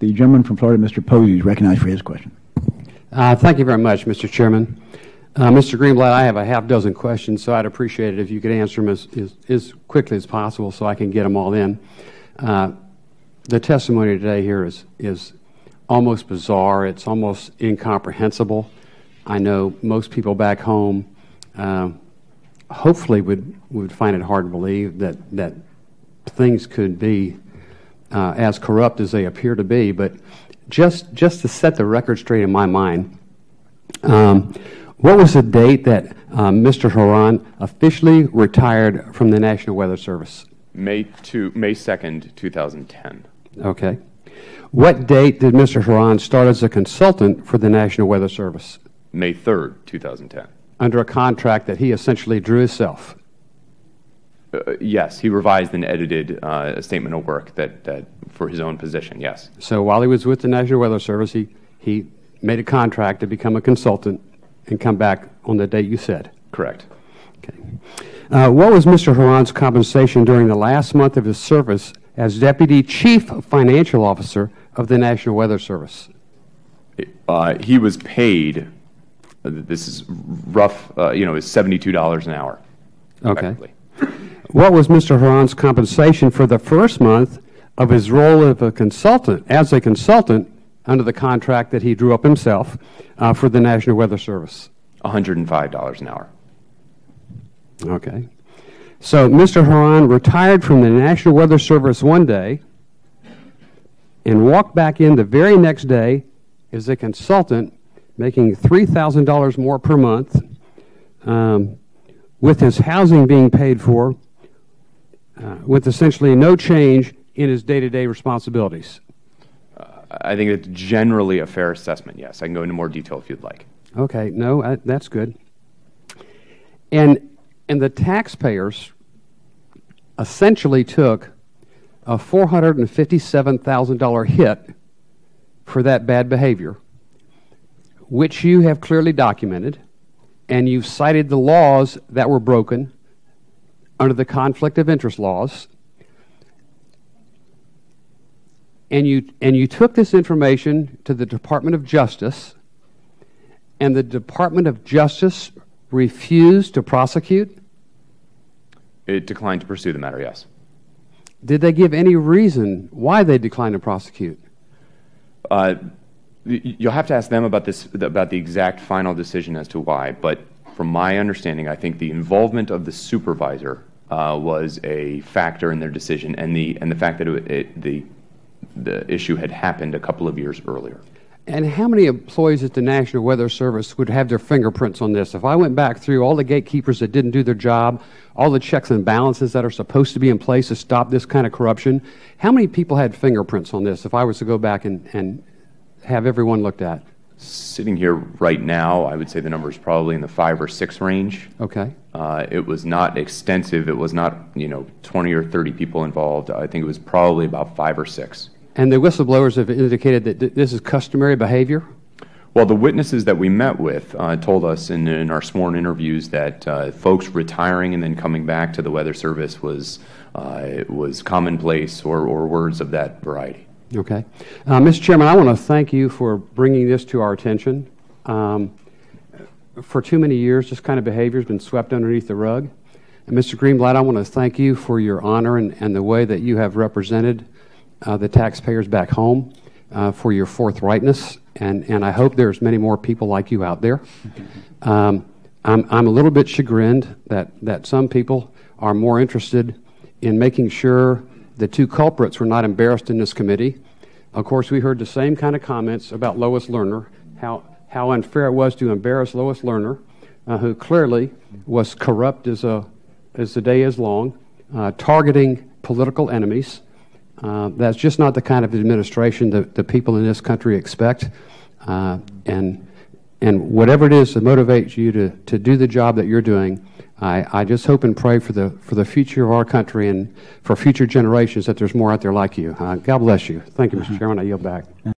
The gentleman from Florida, Mr. Posey, is recognized for his question. Thank you very much, Mr. Chairman. Mr. Greenblatt, I have a half dozen questions, so I'd appreciate it if you could answer them as quickly as possible so I can get them all in. The testimony today here is almost bizarre. It's almost incomprehensible. I know most people back home hopefully would find it hard to believe that things could be as corrupt as they appear to be. But just to set the record straight in my mind, what was the date that Mr. Horan officially retired from the National Weather Service? May 2nd, 2010. Okay. What date did Mr. Horan start as a consultant for the National Weather Service? May 3rd, 2010. Under a contract that he essentially drew himself? Yes, he revised and edited a statement of work that for his own position, yes. So while he was with the National Weather Service, he made a contract to become a consultant and come back on the date you said? Correct. Okay. What was Mr. Horan's compensation during the last month of his service as Deputy Chief Financial Officer of the National Weather Service? He was paid, this is rough, is $72 an hour. Okay. What was Mr. Horan's compensation for the first month of his role as a consultant under the contract that he drew up himself for the National Weather Service? $105 an hour. Okay. So Mr. Horan retired from the National Weather Service one day and walked back in the very next day as a consultant, making $3,000 more per month, with his housing being paid for, with essentially no change in his day-to-day responsibilities. I think it's generally a fair assessment, yes. I can go into more detail if you'd like. Okay, no, that's good. And the taxpayers essentially took a $457,000 hit for that bad behavior, which you have clearly documented, and you've cited the laws that were broken under the conflict of interest laws. And you took this information to the Department of Justice, and the Department of Justice refused to prosecute? It declined to pursue the matter, yes. Did they give any reason why they declined to prosecute? You'll have to ask them about the exact final decision as to why, but from my understanding, I think the involvement of the supervisor was a factor in their decision, and the fact that the issue had happened a couple of years earlier. And how many employees at the National Weather Service would have their fingerprints on this? If I went back through all the gatekeepers that didn't do their job, all the checks and balances that are supposed to be in place to stop this kind of corruption, how many people had fingerprints on this if I was to go back and have everyone looked at? Sitting here right now, I would say the number is probably in the 5 or 6 range. Okay. It was not extensive. It was not 20 or 30 people involved. I think it was probably about 5 or 6. And the whistleblowers have indicated that this is customary behavior? Well, the witnesses that we met with told us in our sworn interviews that folks retiring and then coming back to the Weather Service was commonplace or words of that variety. Okay. Mr. Chairman, I want to thank you for bringing this to our attention. For too many years, this kind of behavior has been swept underneath the rug. And Mr. Greenblatt, I want to thank you for your honor and the way that you have represented the taxpayers back home, for your forthrightness, and I hope there's many more people like you out there. I'm a little bit chagrined that some people are more interested in making sure the two culprits were not embarrassed in this committee. Of course, we heard the same kind of comments about Lois Lerner, how unfair it was to embarrass Lois Lerner, who clearly was corrupt as the day is long, targeting political enemies. That's just not the kind of administration that the people in this country expect. And whatever it is that motivates you to do the job that you're doing, I just hope and pray for the future of our country and for future generations that there's more out there like you. God bless you. Thank you, Mr. Chairman. I yield back.